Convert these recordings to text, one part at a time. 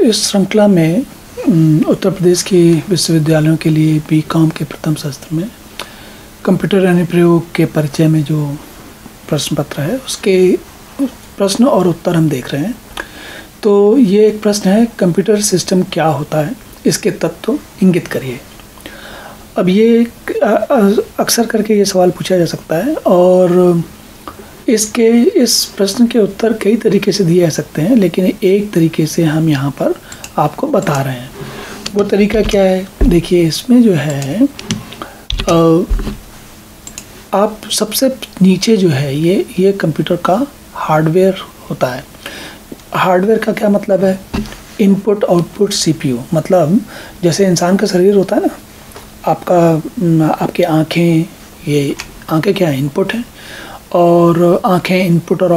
इस श्रृंखला में उत्तर प्रदेश के विश्वविद्यालयों के लिए बीकॉम के प्रथम सत्र में कंप्यूटर अनुप्रयोग के परिचय में जो प्रश्न पत्र है उसके प्रश्न और उत्तर हम देख रहे हैं। तो ये एक प्रश्न है, कंप्यूटर सिस्टम क्या होता है, इसके तत्व इंगित करिए। अब ये अक्सर करके ये सवाल पूछा जा सकता है और इस प्रश्न के उत्तर कई तरीके से दिए जा सकते हैं, लेकिन एक तरीके से हम यहाँ पर आपको बता रहे हैं। वो तरीका क्या है, देखिए इसमें जो है आप सबसे नीचे जो है ये कंप्यूटर का हार्डवेयर होता है। हार्डवेयर का क्या मतलब है, इनपुट आउटपुट सीपीयू। मतलब जैसे इंसान का शरीर होता है ना, आपकी आँखें, ये आँखें क्या है, इनपुट है, और आँखें इनपुट और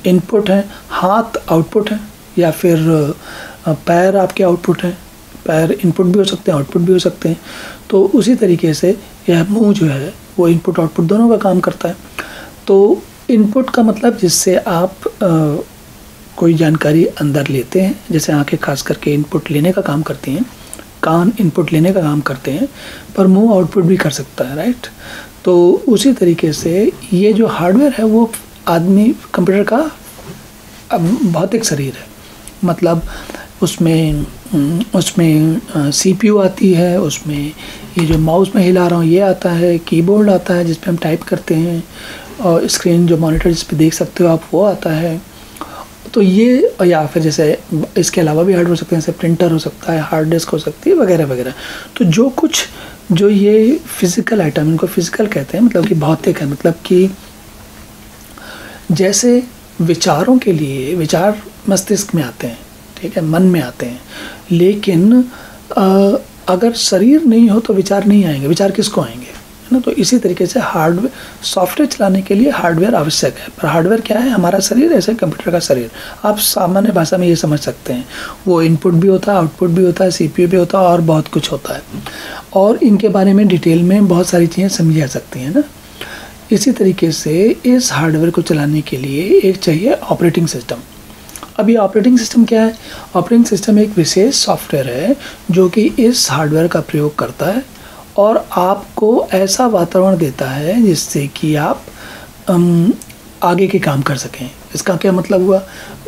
इनपुट हैं, हाथ आउटपुट है, या फिर पैर आपके आउटपुट हैं। पैर इनपुट भी हो सकते हैं, आउटपुट भी हो सकते हैं। तो उसी तरीके से यह मुंह जो है वो इनपुट आउटपुट दोनों का काम करता है। तो इनपुट का मतलब जिससे आप कोई जानकारी अंदर लेते हैं, जैसे आँखें खास करके इनपुट लेने का काम करती हैं, कान इनपुट लेने का काम करते हैं, पर मुंह आउटपुट भी कर सकता है, राइट। तो उसी तरीके से ये जो हार्डवेयर है वो आदमी कंप्यूटर का भौतिक शरीर है। मतलब उसमें सीपीयू आती है, उसमें ये जो माउस में हिला रहा हूँ ये आता है, कीबोर्ड आता है जिस पे हम टाइप करते हैं, और स्क्रीन जो मॉनिटर जिस पे देख सकते हो आप वो आता है। तो ये, या फिर जैसे इसके अलावा भी हार्डवेयर हो सकते हैं, जैसे प्रिंटर हो सकता है, हार्ड डिस्क हो सकती है, वगैरह वगैरह। तो जो ये फिज़िकल आइटम, इनको फिज़िकल कहते हैं, मतलब कि भौतिक है। मतलब कि जैसे विचारों के लिए विचार मस्तिष्क में आते हैं, ठीक है, मन में आते हैं, लेकिन अगर शरीर नहीं हो तो विचार नहीं आएंगे। विचार किसको आएंगे, है ना। तो इसी तरीके से हार्डवेयर, सॉफ्टवेयर चलाने के लिए हार्डवेयर आवश्यक है। पर हार्डवेयर क्या है, हमारा शरीर, ऐसे कंप्यूटर का शरीर। आप सामान्य भाषा में ये समझ सकते हैं, वो इनपुट भी होता है, आउटपुट भी होता है, सीपीयू भी होता है, और बहुत कुछ होता है। और इनके बारे में डिटेल में बहुत सारी चीज़ें समझी जा सकती हैं ना। इसी तरीके से इस हार्डवेयर को चलाने के लिए एक चाहिए ऑपरेटिंग सिस्टम। अब ये ऑपरेटिंग सिस्टम क्या है, ऑपरेटिंग सिस्टम एक विशेष सॉफ्टवेयर है जो कि इस हार्डवेयर का प्रयोग करता है और आपको ऐसा वातावरण देता है जिससे कि आप आगे के काम कर सकें। इसका क्या मतलब हुआ,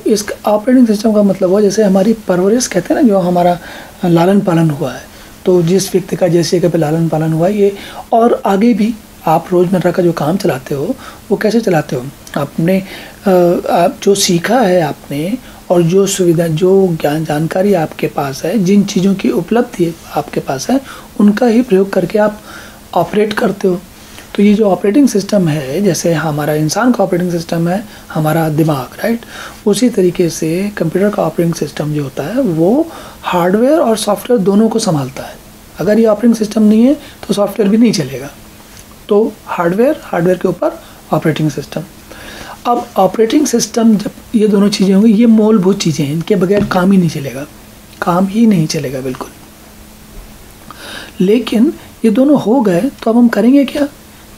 इस ऑपरेटिंग सिस्टम का मतलब हुआ जैसे हमारी परवरिश, कहते हैं ना, जो हमारा लालन पालन हुआ है, तो जिस व्यक्ति का जैसे कभी लालन पालन हुआ ये, और आगे भी आप रोज़मर्रा का जो काम चलाते हो वो कैसे चलाते हो, आपने आप जो सीखा है आपने, और जो सुविधा, जो ज्ञान जानकारी आपके पास है, जिन चीज़ों की उपलब्धि आपके पास है, उनका ही प्रयोग करके आप ऑपरेट करते हो। तो ये जो ऑपरेटिंग सिस्टम है, जैसे हमारा इंसान का ऑपरेटिंग सिस्टम है हमारा दिमाग, राइट, उसी तरीके से कंप्यूटर का ऑपरेटिंग सिस्टम जो होता है वो हार्डवेयर और सॉफ्टवेयर दोनों को संभालता है। अगर ये ऑपरेटिंग सिस्टम नहीं है तो सॉफ्टवेयर भी नहीं चलेगा। तो हार्डवेयर के ऊपर ऑपरेटिंग सिस्टम। अब ऑपरेटिंग सिस्टम, जब ये दोनों चीज़ें होंगी, ये मूलभूत चीज़ें हैं, इनके बगैर काम ही नहीं चलेगा, काम ही नहीं चलेगा बिल्कुल। लेकिन ये दोनों हो गए तो अब हम करेंगे क्या,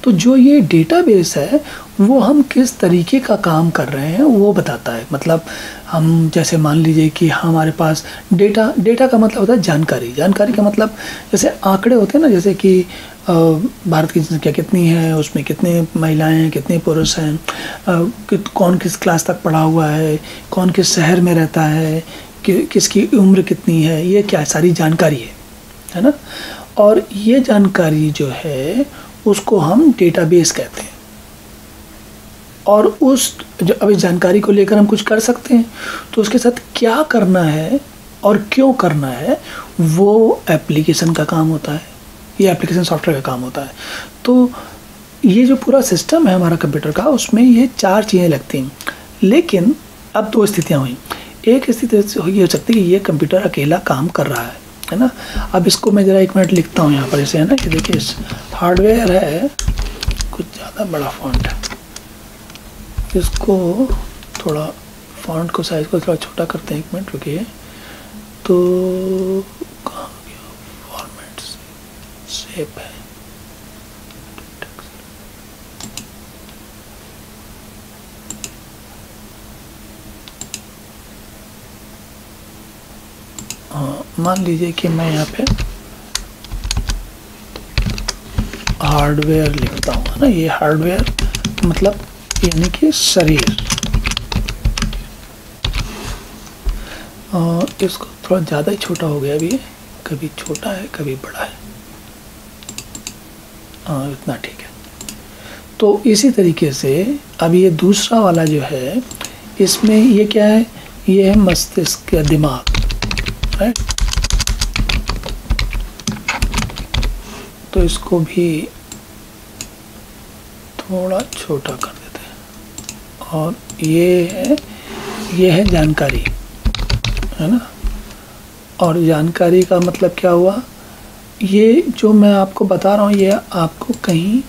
तो जो ये डेटाबेस है वो हम किस तरीके का काम कर रहे हैं वो बताता है। मतलब हम जैसे मान लीजिए कि हमारे पास डेटा का मतलब होता है जानकारी का मतलब जैसे आंकड़े होते हैं ना, जैसे कि भारत की जनसंख्या कितनी है, उसमें कितने महिलाएं हैं, कितने पुरुष हैं, कौन किस क्लास तक पढ़ा हुआ है, कौन किस शहर में रहता है, किसकी उम्र कितनी है, ये क्या सारी जानकारी है ना। और ये जानकारी जो है उसको हम डेटाबेस कहते हैं। और अब इस जानकारी को लेकर हम कुछ कर सकते हैं, तो उसके साथ क्या करना है और क्यों करना है वो एप्लीकेशन का काम होता है, ये एप्लीकेशन सॉफ्टवेयर का काम होता है। तो ये जो पूरा सिस्टम है हमारा कंप्यूटर का, उसमें ये 4 चीज़ें लगती हैं। लेकिन अब 2 स्थितियाँ हुई। एक स्थिति ये हो सकती है कि ये कंप्यूटर अकेला काम कर रहा है ना। अब इसको मैं ज़रा 1 मिनट लिखता हूँ यहाँ पर, जैसे है ना कि देखिए हार्डवेयर है, कुछ ज़्यादा बड़ा फॉन्ट है, इसको थोड़ा फॉन्ट को साइज़ को थोड़ा छोटा करते हैं, 1 मिनट रुकिए। तो कहाँ गया फॉर्मेट, शेप है, मान लीजिए कि मैं यहाँ पे हार्डवेयर लिखता हूँ, है ना। ये हार्डवेयर मतलब यानी कि शरीर। इसको थोड़ा ज़्यादा ही छोटा हो गया अभी, कभी छोटा है कभी बड़ा है। इतना ठीक है। तो इसी तरीके से अब ये दूसरा वाला जो है, इसमें ये क्या है, ये है मस्तिष्क या दिमाग, राइट। तो इसको भी थोड़ा छोटा कर देते हैं। और ये है जानकारी, है ना। और जानकारी का मतलब क्या हुआ, ये जो मैं आपको बता रहा हूँ ये आपको कहीं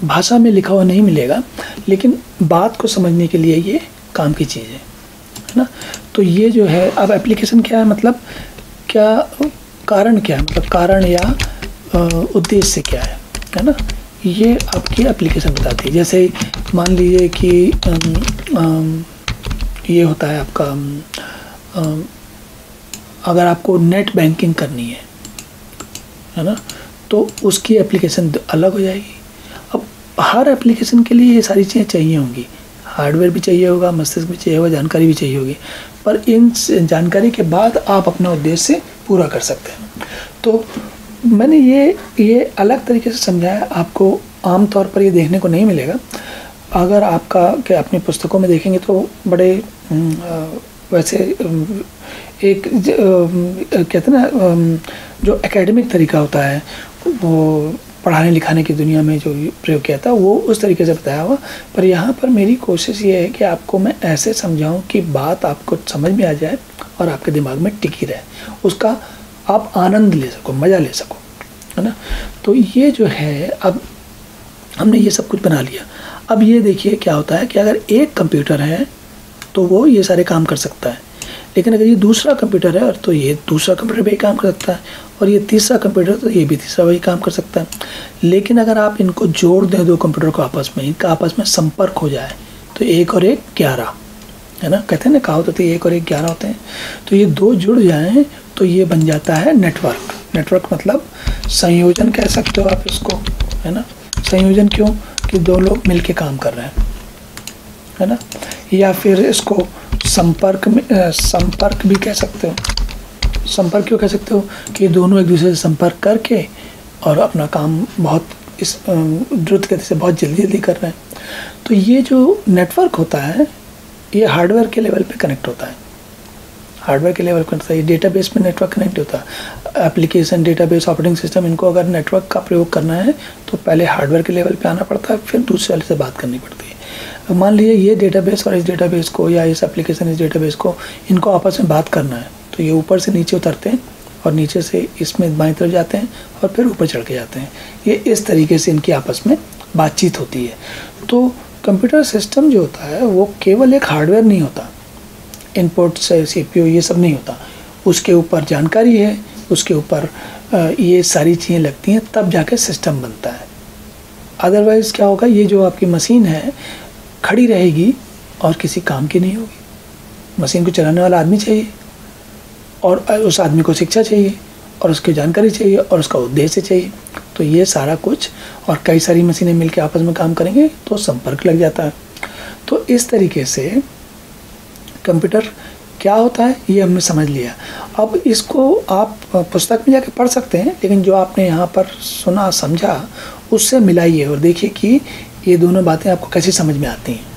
भाषा में लिखा हुआ नहीं मिलेगा, लेकिन बात को समझने के लिए ये काम की चीज़ है ना। तो ये जो है, अब एप्लीकेशन क्या है, मतलब क्या कारण क्या है, मतलब कारण या उद्देश्य क्या है ना। ये आपकी एप्लीकेशन बताती है। जैसे मान लीजिए कि ये होता है आपका, अगर आपको नेट बैंकिंग करनी है ना, तो उसकी एप्लीकेशन अलग हो जाएगी। अब हर एप्लीकेशन के लिए ये सारी चीज़ें चाहिए होंगी, हार्डवेयर भी चाहिए होगा, मस्तिष्क भी चाहिए होगा, जानकारी भी चाहिए होगी, पर इन जानकारी के बाद आप अपना उद्देश्य पूरा कर सकते हैं। तो मैंने ये अलग तरीके से समझाया, आपको आमतौर पर ये देखने को नहीं मिलेगा। अगर आपका क्या अपनी पुस्तकों में देखेंगे तो बड़े वैसे एक कहते हैं ना, जो एकेडमिक तरीका होता है वो पढ़ाने लिखाने की दुनिया में जो प्रयोग किया था वो उस तरीके से बताया हुआ। पर यहाँ पर मेरी कोशिश ये है कि आपको मैं ऐसे समझाऊं कि बात आपको समझ में आ जाए और आपके दिमाग में टिकी रहे, उसका आप आनंद ले सको, मज़ा ले सको, है ना। तो ये जो है, अब हमने ये सब कुछ बना लिया। अब ये देखिए क्या होता है कि अगर एक कंप्यूटर है तो वो ये सारे काम कर सकता है, लेकिन अगर ये दूसरा कंप्यूटर है तो ये दूसरा कंप्यूटर भी काम कर सकता है, और ये तीसरा कंप्यूटर तो ये भी तीसरा वही काम कर सकता है। लेकिन अगर आप इनको जोड़ दें, दो कंप्यूटर को आपस में, इनका आपस में संपर्क हो जाए तो 1 और 1 11, है ना। कहते हैं ना, कहावत होती है 1 और 1 11 होते हैं। तो ये दो जुड़ जाएं तो ये बन जाता है नेटवर्क। नेटवर्क मतलब संयोजन कह सकते हो आप इसको, है ना। संयोजन क्यों, कि दो लोग मिलके काम कर रहे हैं, है ना। या फिर इसको संपर्क में संपर्क भी कह सकते हो। संपर्क क्यों कह सकते हो, कि दोनों एक दूसरे से संपर्क करके और अपना काम बहुत इस द्रुत गति से बहुत जल्दी जल्दी कर रहे हैं। तो ये जो नेटवर्क होता है ये हार्डवेयर के लेवल पे कनेक्ट होता है। हार्डवेयर के लेवल पर ये डेटाबेस में नेटवर्क कनेक्ट होता है। एप्लीकेशन, डेटाबेस, ऑपरेटिंग सिस्टम, इनको अगर नेटवर्क का प्रयोग करना है तो पहले हार्डवेयर के लेवल पे आना पड़ता है, फिर दूसरे वाले से बात करनी पड़ती है। मान लीजिए ये डेटाबेस और इस डेटाबेस को, या इस एप्लीकेशन इस डेटाबेस को, इनको आपस में बात करना है तो ये ऊपर से नीचे उतरते हैं और नीचे से इसमें बाईं तरफ जाते हैं और फिर ऊपर चढ़ के जाते हैं। ये इस तरीके से इनकी आपस में बातचीत होती है। तो कंप्यूटर सिस्टम जो होता है वो केवल एक हार्डवेयर नहीं होता, इनपुट से CPU ये सब नहीं होता, उसके ऊपर जानकारी है, उसके ऊपर ये सारी चीज़ें लगती हैं, तब जाके सिस्टम बनता है। अदरवाइज़ क्या होगा, ये जो आपकी मशीन है खड़ी रहेगी और किसी काम की नहीं होगी। मशीन को चलाने वाला आदमी चाहिए और उस आदमी को शिक्षा चाहिए और उसकी जानकारी चाहिए और उसका उद्देश्य चाहिए। तो ये सारा कुछ, और कई सारी मशीनें मिलकर आपस में काम करेंगे तो संपर्क लग जाता है। तो इस तरीके से कंप्यूटर क्या होता है ये हमने समझ लिया। अब इसको आप पुस्तक में जाके पढ़ सकते हैं, लेकिन जो आपने यहाँ पर सुना समझा उससे मिलाइए और देखिए कि ये दोनों बातें आपको कैसे समझ में आती हैं।